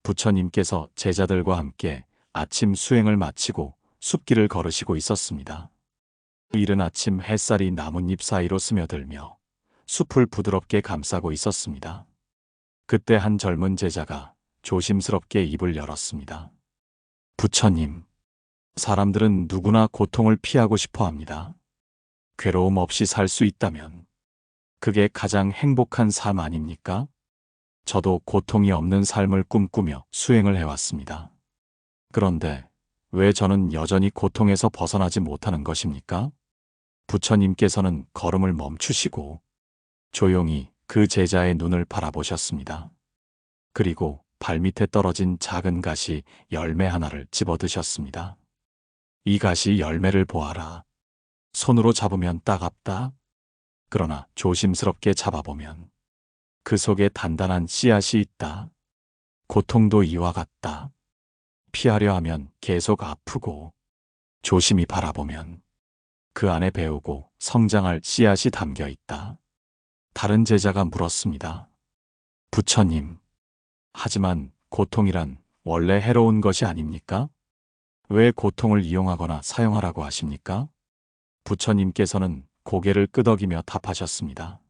부처님께서 제자들과 함께 아침 수행을 마치고 숲길을 걸으시고 있었습니다. 이른 아침 햇살이 나뭇잎 사이로 스며들며 숲을 부드럽게 감싸고 있었습니다. 그때 한 젊은 제자가 조심스럽게 입을 열었습니다. 부처님, 사람들은 누구나 고통을 피하고 싶어 합니다. 괴로움 없이 살 수 있다면 그게 가장 행복한 삶 아닙니까? 저도 고통이 없는 삶을 꿈꾸며 수행을 해왔습니다. 그런데 왜 저는 여전히 고통에서 벗어나지 못하는 것입니까? 부처님께서는 걸음을 멈추시고 조용히 그 제자의 눈을 바라보셨습니다. 그리고 발밑에 떨어진 작은 가시 열매 하나를 집어드셨습니다. 이 가시 열매를 보아라. 손으로 잡으면 따갑다. 그러나 조심스럽게 잡아보면 그 속에 단단한 씨앗이 있다. 고통도 이와 같다. 피하려 하면 계속 아프고 조심히 바라보면 그 안에 배우고 성장할 씨앗이 담겨 있다. 다른 제자가 물었습니다. 부처님, 하지만 고통이란 원래 해로운 것이 아닙니까? 왜 고통을 이용하거나 사용하라고 하십니까? 부처님께서는 고개를 끄덕이며 답하셨습니다.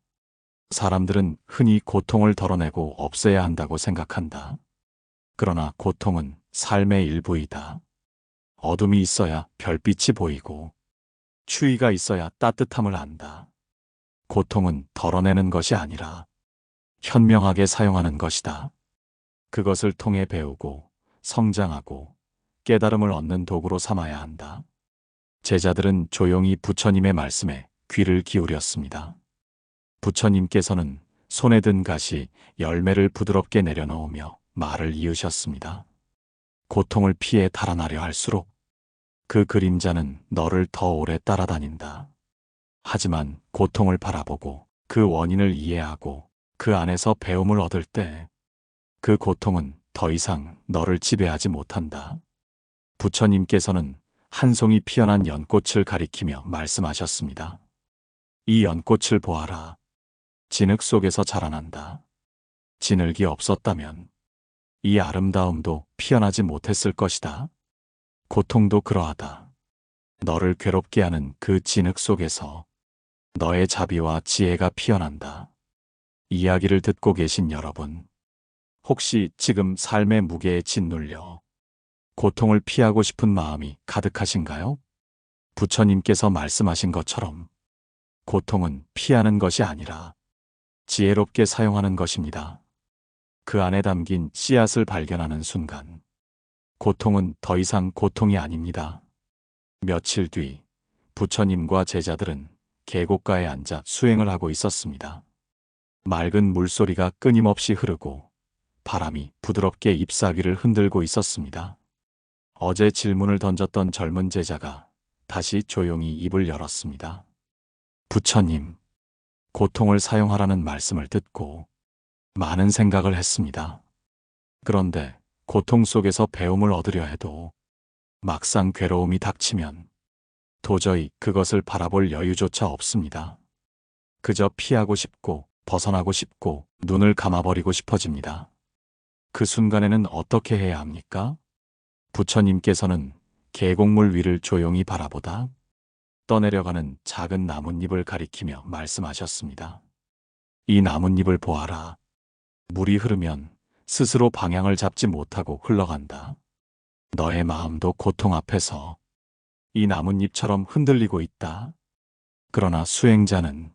사람들은 흔히 고통을 덜어내고 없애야 한다고 생각한다. 그러나 고통은 삶의 일부이다. 어둠이 있어야 별빛이 보이고 추위가 있어야 따뜻함을 안다. 고통은 덜어내는 것이 아니라 현명하게 사용하는 것이다. 그것을 통해 배우고 성장하고 깨달음을 얻는 도구로 삼아야 한다. 제자들은 조용히 부처님의 말씀에 귀를 기울였습니다. 부처님께서는 손에 든 가시 열매를 부드럽게 내려놓으며 말을 이으셨습니다. 고통을 피해 달아나려 할수록 그 그림자는 너를 더 오래 따라다닌다. 하지만 고통을 바라보고 그 원인을 이해하고 그 안에서 배움을 얻을 때 그 고통은 더 이상 너를 지배하지 못한다. 부처님께서는 한 송이 피어난 연꽃을 가리키며 말씀하셨습니다. 이 연꽃을 보아라. 진흙 속에서 자라난다. 진흙이 없었다면 이 아름다움도 피어나지 못했을 것이다. 고통도 그러하다. 너를 괴롭게 하는 그 진흙 속에서 너의 자비와 지혜가 피어난다. 이야기를 듣고 계신 여러분, 혹시 지금 삶의 무게에 짓눌려 고통을 피하고 싶은 마음이 가득하신가요? 부처님께서 말씀하신 것처럼 고통은 피하는 것이 아니라 지혜롭게 사용하는 것입니다. 그 안에 담긴 씨앗을 발견하는 순간 고통은 더 이상 고통이 아닙니다. 며칠 뒤 부처님과 제자들은 계곡가에 앉아 수행을 하고 있었습니다. 맑은 물소리가 끊임없이 흐르고 바람이 부드럽게 잎사귀를 흔들고 있었습니다. 어제 질문을 던졌던 젊은 제자가 다시 조용히 입을 열었습니다. 부처님, 고통을 사용하라는 말씀을 듣고 많은 생각을 했습니다. 그런데 고통 속에서 배움을 얻으려 해도 막상 괴로움이 닥치면 도저히 그것을 바라볼 여유조차 없습니다. 그저 피하고 싶고 벗어나고 싶고 눈을 감아버리고 싶어집니다. 그 순간에는 어떻게 해야 합니까? 부처님께서는 계곡물 위를 조용히 바라보다 떠내려가는 작은 나뭇잎을 가리키며 말씀하셨습니다. 이 나뭇잎을 보아라. 물이 흐르면 스스로 방향을 잡지 못하고 흘러간다. 너의 마음도 고통 앞에서 이 나뭇잎처럼 흔들리고 있다. 그러나 수행자는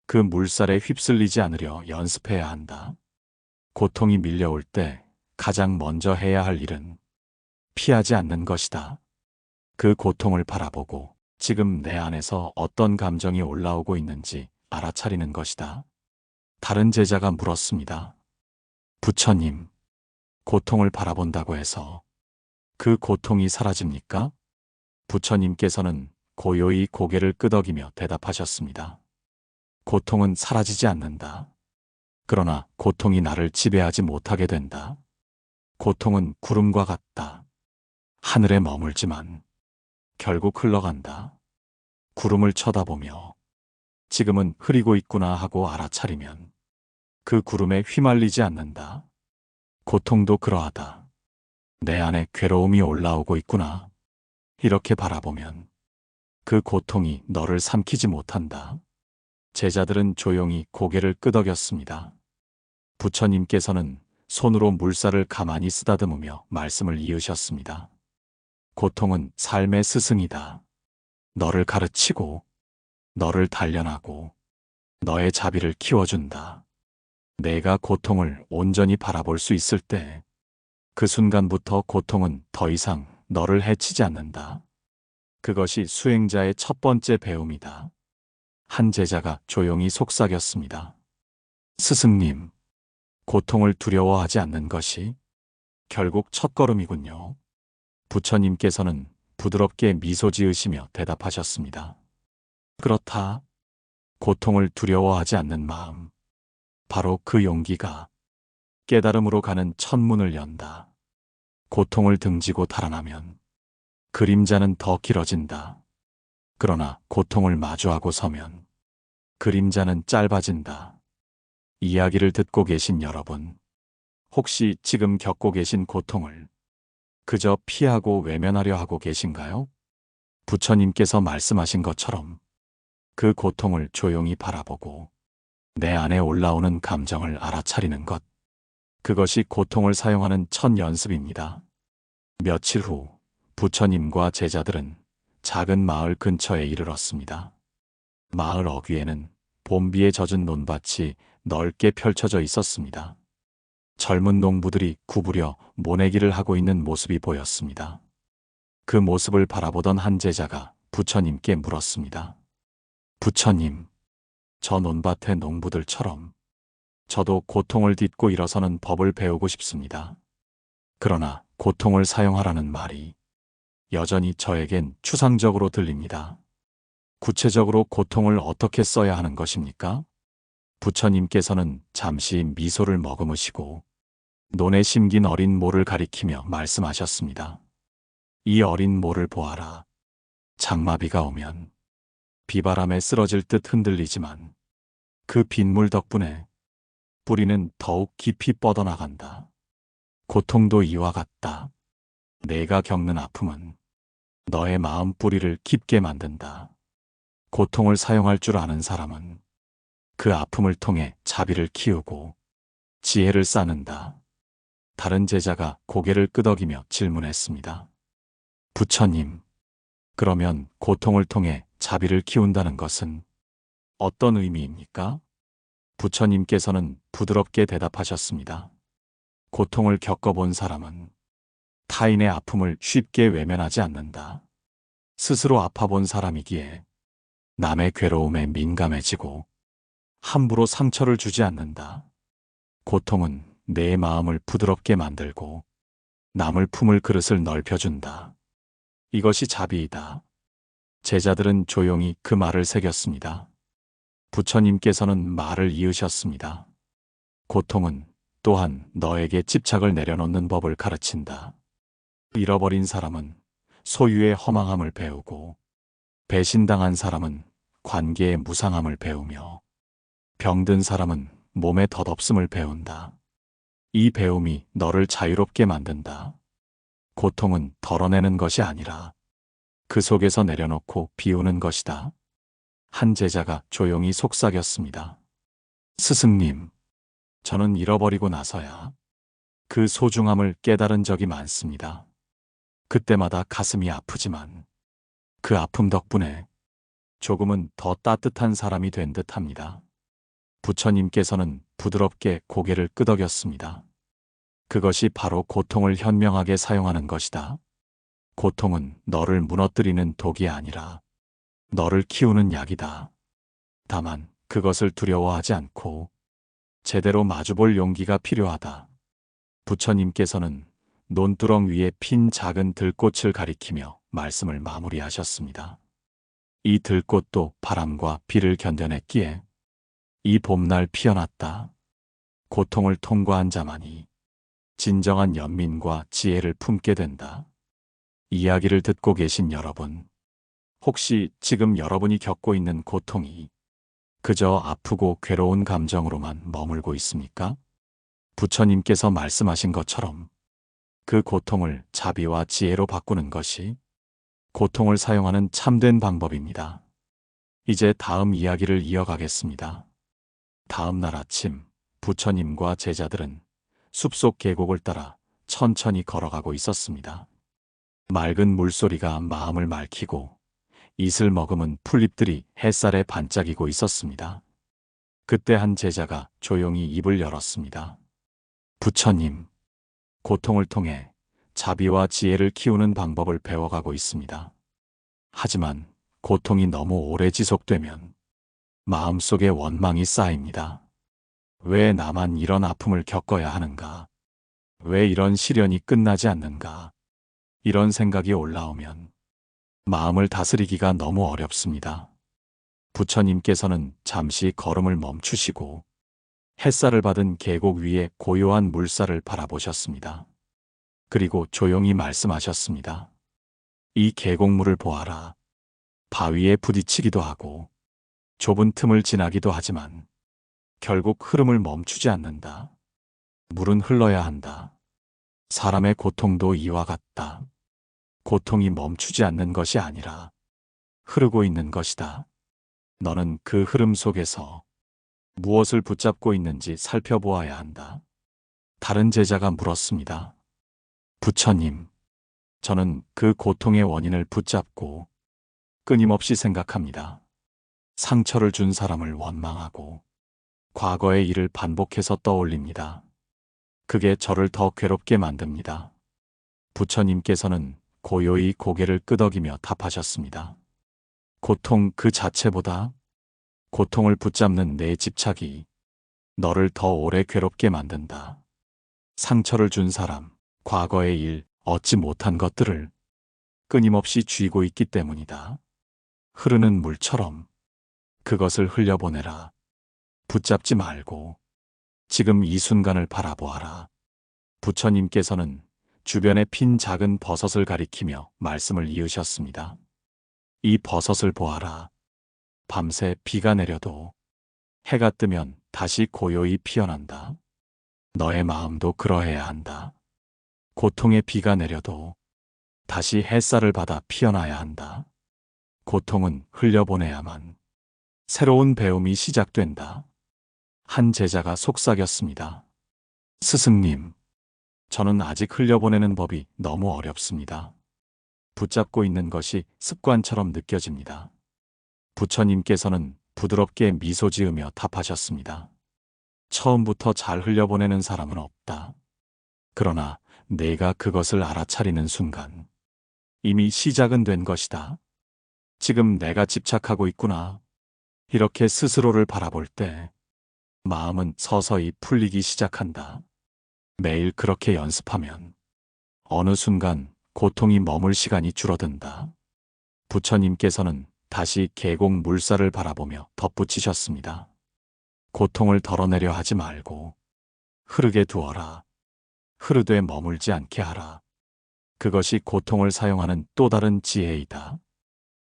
그 물살에 휩쓸리지 않으려 연습해야 한다. 고통이 밀려올 때 가장 먼저 해야 할 일은 피하지 않는 것이다. 그 고통을 바라보고 지금 내 안에서 어떤 감정이 올라오고 있는지 알아차리는 것이다. 다른 제자가 물었습니다. 부처님, 고통을 바라본다고 해서 그 고통이 사라집니까? 부처님께서는 고요히 고개를 끄덕이며 대답하셨습니다. 고통은 사라지지 않는다. 그러나 고통이 나를 지배하지 못하게 된다. 고통은 구름과 같다. 하늘에 머물지만 결국 흘러간다. 구름을 쳐다보며 지금은 흐리고 있구나 하고 알아차리면 그 구름에 휘말리지 않는다. 고통도 그러하다. 내 안에 괴로움이 올라오고 있구나. 이렇게 바라보면 그 고통이 너를 삼키지 못한다. 제자들은 조용히 고개를 끄덕였습니다. 부처님께서는 손으로 물살을 가만히 쓰다듬으며 말씀을 이으셨습니다. 고통은 삶의 스승이다. 너를 가르치고, 너를 단련하고, 너의 자비를 키워준다. 내가 고통을 온전히 바라볼 수 있을 때, 그 순간부터 고통은 더 이상 너를 해치지 않는다. 그것이 수행자의 첫 번째 배움이다. 한 제자가 조용히 속삭였습니다. 스승님, 고통을 두려워하지 않는 것이 결국 첫걸음이군요. 부처님께서는 부드럽게 미소 지으시며 대답하셨습니다. 그렇다. 고통을 두려워하지 않는 마음. 바로 그 용기가 깨달음으로 가는 첫문을 연다. 고통을 등지고 달아나면 그림자는 더 길어진다. 그러나 고통을 마주하고 서면 그림자는 짧아진다. 이야기를 듣고 계신 여러분, 혹시 지금 겪고 계신 고통을 그저 피하고 외면하려 하고 계신가요? 부처님께서 말씀하신 것처럼 그 고통을 조용히 바라보고 내 안에 올라오는 감정을 알아차리는 것, 그것이 고통을 사용하는 첫 연습입니다. 며칠 후 부처님과 제자들은 작은 마을 근처에 이르렀습니다. 마을 어귀에는 봄비에 젖은 논밭이 넓게 펼쳐져 있었습니다. 젊은 농부들이 구부려 모내기를 하고 있는 모습이 보였습니다. 그 모습을 바라보던 한 제자가 부처님께 물었습니다. 부처님, 저 논밭의 농부들처럼 저도 고통을 딛고 일어서는 법을 배우고 싶습니다. 그러나 고통을 사용하라는 말이 여전히 저에겐 추상적으로 들립니다. 구체적으로 고통을 어떻게 써야 하는 것입니까? 부처님께서는 잠시 미소를 머금으시고 논에 심긴 어린 모를 가리키며 말씀하셨습니다. 이 어린 모를 보아라. 장마비가 오면 비바람에 쓰러질 듯 흔들리지만 그 빗물 덕분에 뿌리는 더욱 깊이 뻗어나간다. 고통도 이와 같다. 내가 겪는 아픔은 너의 마음 뿌리를 깊게 만든다. 고통을 사용할 줄 아는 사람은 그 아픔을 통해 자비를 키우고 지혜를 쌓는다. 다른 제자가 고개를 끄덕이며 질문했습니다. 부처님, 그러면 고통을 통해 자비를 키운다는 것은 어떤 의미입니까? 부처님께서는 부드럽게 대답하셨습니다. 고통을 겪어본 사람은 타인의 아픔을 쉽게 외면하지 않는다. 스스로 아파본 사람이기에 남의 괴로움에 민감해지고 함부로 상처를 주지 않는다. 고통은 내 마음을 부드럽게 만들고 남을 품을 그릇을 넓혀준다. 이것이 자비이다. 제자들은 조용히 그 말을 새겼습니다. 부처님께서는 말을 이으셨습니다. 고통은 또한 너에게 집착을 내려놓는 법을 가르친다. 잃어버린 사람은 소유의 허망함을 배우고 배신당한 사람은 관계의 무상함을 배우며 병든 사람은 몸의 덧없음을 배운다. 이 배움이 너를 자유롭게 만든다. 고통은 덜어내는 것이 아니라 그 속에서 내려놓고 비우는 것이다. 한 제자가 조용히 속삭였습니다. 스승님, 저는 잃어버리고 나서야 그 소중함을 깨달은 적이 많습니다. 그때마다 가슴이 아프지만 그 아픔 덕분에 조금은 더 따뜻한 사람이 된 듯합니다. 부처님께서는 부드럽게 고개를 끄덕였습니다. 그것이 바로 고통을 현명하게 사용하는 것이다. 고통은 너를 무너뜨리는 독이 아니라 너를 키우는 약이다. 다만 그것을 두려워하지 않고 제대로 마주볼 용기가 필요하다. 부처님께서는 논두렁 위에 핀 작은 들꽃을 가리키며 말씀을 마무리하셨습니다. 이 들꽃도 바람과 비를 견뎌냈기에 이 봄날 피어났다. 고통을 통과한 자만이 진정한 연민과 지혜를 품게 된다. 이야기를 듣고 계신 여러분, 혹시 지금 여러분이 겪고 있는 고통이 그저 아프고 괴로운 감정으로만 머물고 있습니까? 부처님께서 말씀하신 것처럼 그 고통을 자비와 지혜로 바꾸는 것이 고통을 사용하는 참된 방법입니다. 이제 다음 이야기를 이어가겠습니다. 다음 날 아침, 부처님과 제자들은 숲속 계곡을 따라 천천히 걸어가고 있었습니다. 맑은 물소리가 마음을 맑히고 이슬 머금은 풀잎들이 햇살에 반짝이고 있었습니다. 그때 한 제자가 조용히 입을 열었습니다. 부처님, 고통을 통해 자비와 지혜를 키우는 방법을 배워가고 있습니다. 하지만 고통이 너무 오래 지속되면 마음속에 원망이 쌓입니다. 왜 나만 이런 아픔을 겪어야 하는가? 왜 이런 시련이 끝나지 않는가? 이런 생각이 올라오면 마음을 다스리기가 너무 어렵습니다. 부처님께서는 잠시 걸음을 멈추시고 햇살을 받은 계곡 위에 고요한 물살을 바라보셨습니다. 그리고 조용히 말씀하셨습니다. 이 계곡물을 보아라. 바위에 부딪히기도 하고 좁은 틈을 지나기도 하지만 결국 흐름을 멈추지 않는다. 물은 흘러야 한다. 사람의 고통도 이와 같다. 고통이 멈추지 않는 것이 아니라 흐르고 있는 것이다. 너는 그 흐름 속에서 무엇을 붙잡고 있는지 살펴보아야 한다. 다른 제자가 물었습니다. 부처님, 저는 그 고통의 원인을 붙잡고 끊임없이 생각합니다. 상처를 준 사람을 원망하고 과거의 일을 반복해서 떠올립니다. 그게 저를 더 괴롭게 만듭니다. 부처님께서는 고요히 고개를 끄덕이며 답하셨습니다. 고통 그 자체보다 고통을 붙잡는 내 집착이 너를 더 오래 괴롭게 만든다. 상처를 준 사람, 과거의 일, 얻지 못한 것들을 끊임없이 쥐고 있기 때문이다. 흐르는 물처럼 그것을 흘려보내라. 붙잡지 말고 지금 이 순간을 바라보아라. 부처님께서는 주변에 핀 작은 버섯을 가리키며 말씀을 이으셨습니다. 이 버섯을 보아라. 밤새 비가 내려도 해가 뜨면 다시 고요히 피어난다. 너의 마음도 그러해야 한다. 고통의 비가 내려도 다시 햇살을 받아 피어나야 한다. 고통은 흘려보내야만 새로운 배움이 시작된다. 한 제자가 속삭였습니다. 스승님, 저는 아직 흘려보내는 법이 너무 어렵습니다. 붙잡고 있는 것이 습관처럼 느껴집니다. 부처님께서는 부드럽게 미소 지으며 답하셨습니다. 처음부터 잘 흘려보내는 사람은 없다. 그러나 내가 그것을 알아차리는 순간 이미 시작은 된 것이다. 지금 내가 집착하고 있구나. 이렇게 스스로를 바라볼 때 마음은 서서히 풀리기 시작한다. 매일 그렇게 연습하면 어느 순간 고통이 머물 시간이 줄어든다. 부처님께서는 다시 계곡 물살을 바라보며 덧붙이셨습니다. 고통을 덜어내려 하지 말고 흐르게 두어라. 흐르되 머물지 않게 하라. 그것이 고통을 사용하는 또 다른 지혜이다.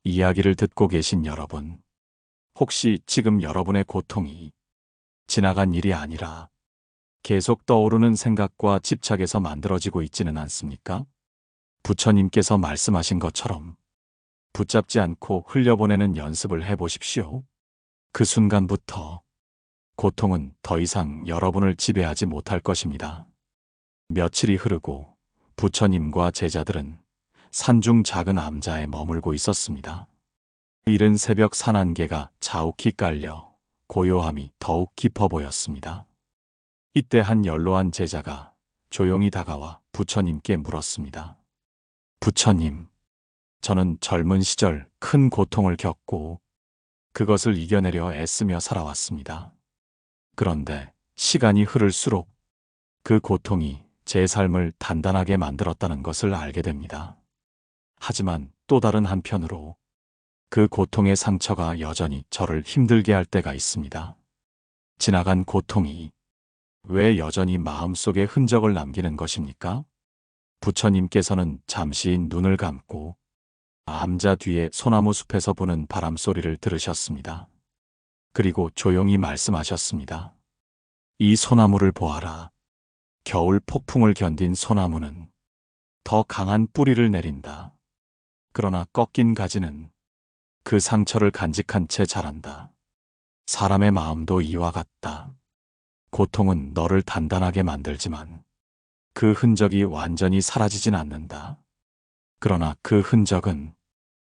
이야기를 듣고 계신 여러분, 혹시 지금 여러분의 고통이 지나간 일이 아니라 계속 떠오르는 생각과 집착에서 만들어지고 있지는 않습니까? 부처님께서 말씀하신 것처럼 붙잡지 않고 흘려보내는 연습을 해보십시오. 그 순간부터 고통은 더 이상 여러분을 지배하지 못할 것입니다. 며칠이 흐르고 부처님과 제자들은 산중 작은 암자에 머물고 있었습니다. 이른 새벽 산안개가 자욱히 깔려 고요함이 더욱 깊어 보였습니다. 이때 한 연로한 제자가 조용히 다가와 부처님께 물었습니다. 부처님, 저는 젊은 시절 큰 고통을 겪고 그것을 이겨내려 애쓰며 살아왔습니다. 그런데 시간이 흐를수록 그 고통이 제 삶을 단단하게 만들었다는 것을 알게 됩니다. 하지만 또 다른 한편으로 그 고통의 상처가 여전히 저를 힘들게 할 때가 있습니다. 지나간 고통이 왜 여전히 마음속에 흔적을 남기는 것입니까? 부처님께서는 잠시 눈을 감고 암자 뒤에 소나무 숲에서 부는 바람 소리를 들으셨습니다. 그리고 조용히 말씀하셨습니다. 이 소나무를 보아라. 겨울 폭풍을 견딘 소나무는 더 강한 뿌리를 내린다. 그러나 꺾인 가지는 그 상처를 간직한 채 자란다. 사람의 마음도 이와 같다. 고통은 너를 단단하게 만들지만 그 흔적이 완전히 사라지진 않는다. 그러나 그 흔적은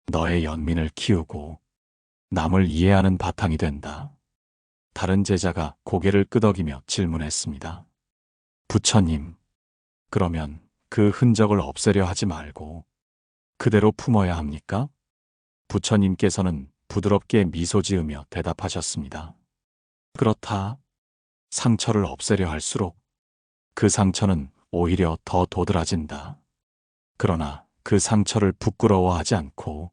너의 연민을 키우고 남을 이해하는 바탕이 된다. 다른 제자가 고개를 끄덕이며 질문했습니다. 부처님, 그러면 그 흔적을 없애려 하지 말고 그대로 품어야 합니까? 부처님께서는 부드럽게 미소 지으며 대답하셨습니다. 그렇다. 상처를 없애려 할수록 그 상처는 오히려 더 도드라진다. 그러나 그 상처를 부끄러워하지 않고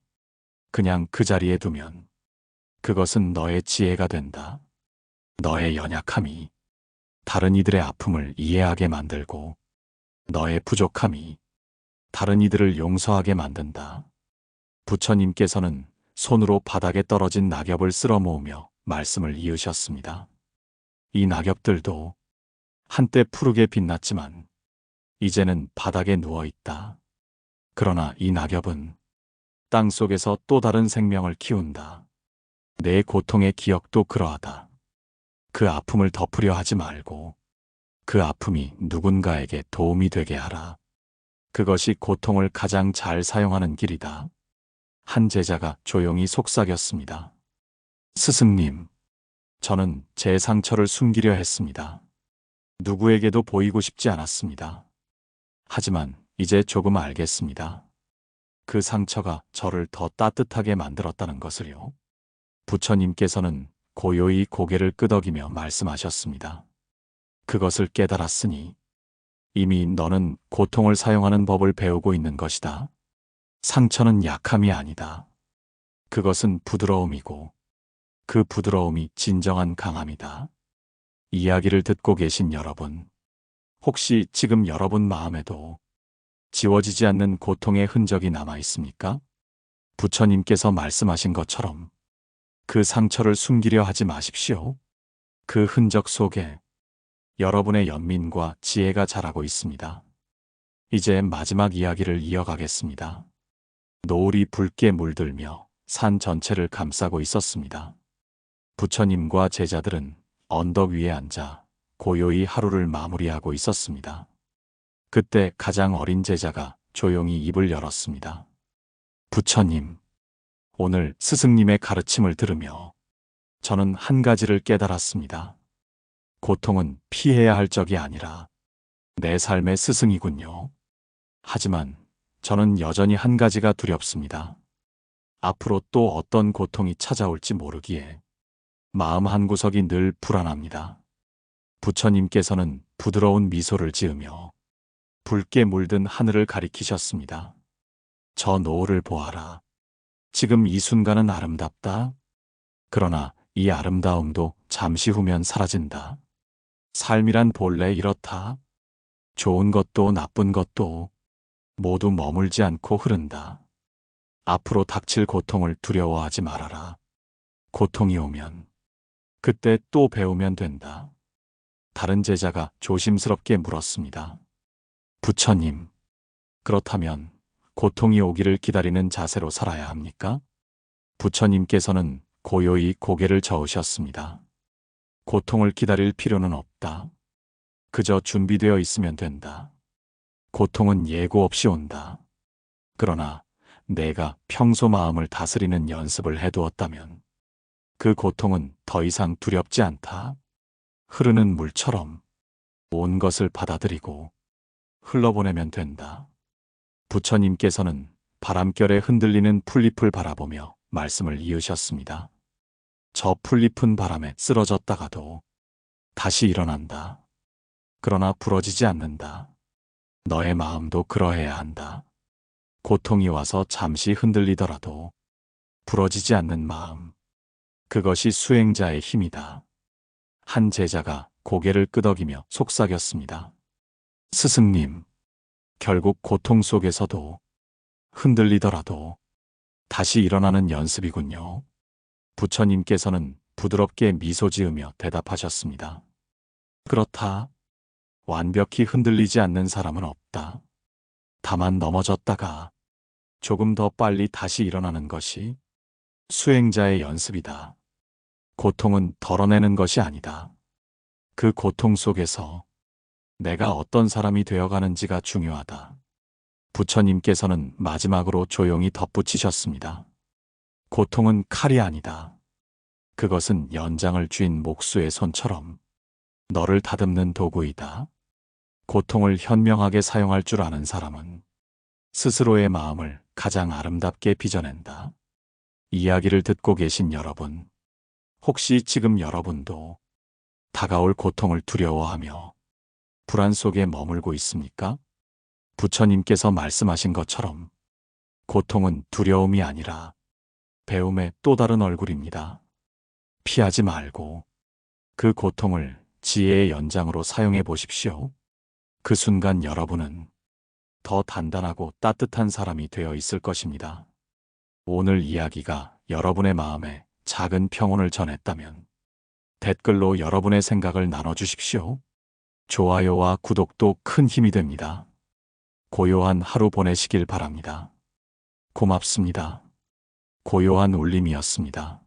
그냥 그 자리에 두면 그것은 너의 지혜가 된다. 너의 연약함이 다른 이들의 아픔을 이해하게 만들고 너의 부족함이 다른 이들을 용서하게 만든다. 부처님께서는 손으로 바닥에 떨어진 낙엽을 쓸어 모으며 말씀을 이으셨습니다. 이 낙엽들도 한때 푸르게 빛났지만 이제는 바닥에 누워 있다. 그러나 이 낙엽은 땅 속에서 또 다른 생명을 키운다. 내 고통의 기억도 그러하다. 그 아픔을 덮으려 하지 말고 그 아픔이 누군가에게 도움이 되게 하라. 그것이 고통을 가장 잘 사용하는 길이다. 한 제자가 조용히 속삭였습니다. 스승님, 저는 제 상처를 숨기려 했습니다. 누구에게도 보이고 싶지 않았습니다. 하지만 이제 조금 알겠습니다. 그 상처가 저를 더 따뜻하게 만들었다는 것을요. 부처님께서는 고요히 고개를 끄덕이며 말씀하셨습니다. 그것을 깨달았으니 이미 너는 고통을 사용하는 법을 배우고 있는 것이다. 상처는 약함이 아니다. 그것은 부드러움이고 그 부드러움이 진정한 강함이다. 이야기를 듣고 계신 여러분, 혹시 지금 여러분 마음에도 지워지지 않는 고통의 흔적이 남아 있습니까? 부처님께서 말씀하신 것처럼 그 상처를 숨기려 하지 마십시오. 그 흔적 속에 여러분의 연민과 지혜가 자라고 있습니다. 이제 마지막 이야기를 이어가겠습니다. 노을이 붉게 물들며 산 전체를 감싸고 있었습니다. 부처님과 제자들은 언덕 위에 앉아 고요히 하루를 마무리하고 있었습니다. 그때 가장 어린 제자가 조용히 입을 열었습니다. 부처님, 오늘 스승님의 가르침을 들으며 저는 한 가지를 깨달았습니다. 고통은 피해야 할 적이 아니라 내 삶의 스승이군요. 하지만 저는 여전히 한 가지가 두렵습니다. 앞으로 또 어떤 고통이 찾아올지 모르기에 마음 한구석이 늘 불안합니다. 부처님께서는 부드러운 미소를 지으며 붉게 물든 하늘을 가리키셨습니다. 저 노을을 보아라. 지금 이 순간은 아름답다. 그러나 이 아름다움도 잠시 후면 사라진다. 삶이란 본래 이렇다. 좋은 것도 나쁜 것도 모두 머물지 않고 흐른다. 앞으로 닥칠 고통을 두려워하지 말아라. 고통이 오면 그때 또 배우면 된다. 다른 제자가 조심스럽게 물었습니다. 부처님, 그렇다면 고통이 오기를 기다리는 자세로 살아야 합니까? 부처님께서는 고요히 고개를 저으셨습니다. 고통을 기다릴 필요는 없다. 그저 준비되어 있으면 된다. 고통은 예고 없이 온다. 그러나 내가 평소 마음을 다스리는 연습을 해두었다면 그 고통은 더 이상 두렵지 않다. 흐르는 물처럼 온 것을 받아들이고 흘러보내면 된다. 부처님께서는 바람결에 흔들리는 풀잎을 바라보며 말씀을 이으셨습니다. 저 풀잎은 바람에 쓰러졌다가도 다시 일어난다. 그러나 부러지지 않는다. 너의 마음도 그러해야 한다. 고통이 와서 잠시 흔들리더라도 부러지지 않는 마음, 그것이 수행자의 힘이다. 한 제자가 고개를 끄덕이며 속삭였습니다. 스승님, 결국 고통 속에서도 흔들리더라도 다시 일어나는 연습이군요. 부처님께서는 부드럽게 미소 지으며 대답하셨습니다. 그렇다. 완벽히 흔들리지 않는 사람은 없다. 다만 넘어졌다가 조금 더 빨리 다시 일어나는 것이 수행자의 연습이다. 고통은 덜어내는 것이 아니다. 그 고통 속에서 내가 어떤 사람이 되어가는지가 중요하다. 부처님께서는 마지막으로 조용히 덧붙이셨습니다. 고통은 칼이 아니다. 그것은 연장을 쥔 목수의 손처럼 너를 다듬는 도구이다. 고통을 현명하게 사용할 줄 아는 사람은 스스로의 마음을 가장 아름답게 빚어낸다. 이야기를 듣고 계신 여러분, 혹시 지금 여러분도 다가올 고통을 두려워하며 불안 속에 머물고 있습니까? 부처님께서 말씀하신 것처럼 고통은 두려움이 아니라 배움의 또 다른 얼굴입니다. 피하지 말고 그 고통을 지혜의 연장으로 사용해 보십시오. 그 순간 여러분은 더 단단하고 따뜻한 사람이 되어 있을 것입니다. 오늘 이야기가 여러분의 마음에 작은 평온을 전했다면 댓글로 여러분의 생각을 나눠주십시오. 좋아요와 구독도 큰 힘이 됩니다. 고요한 하루 보내시길 바랍니다. 고맙습니다. 고요한 울림이었습니다.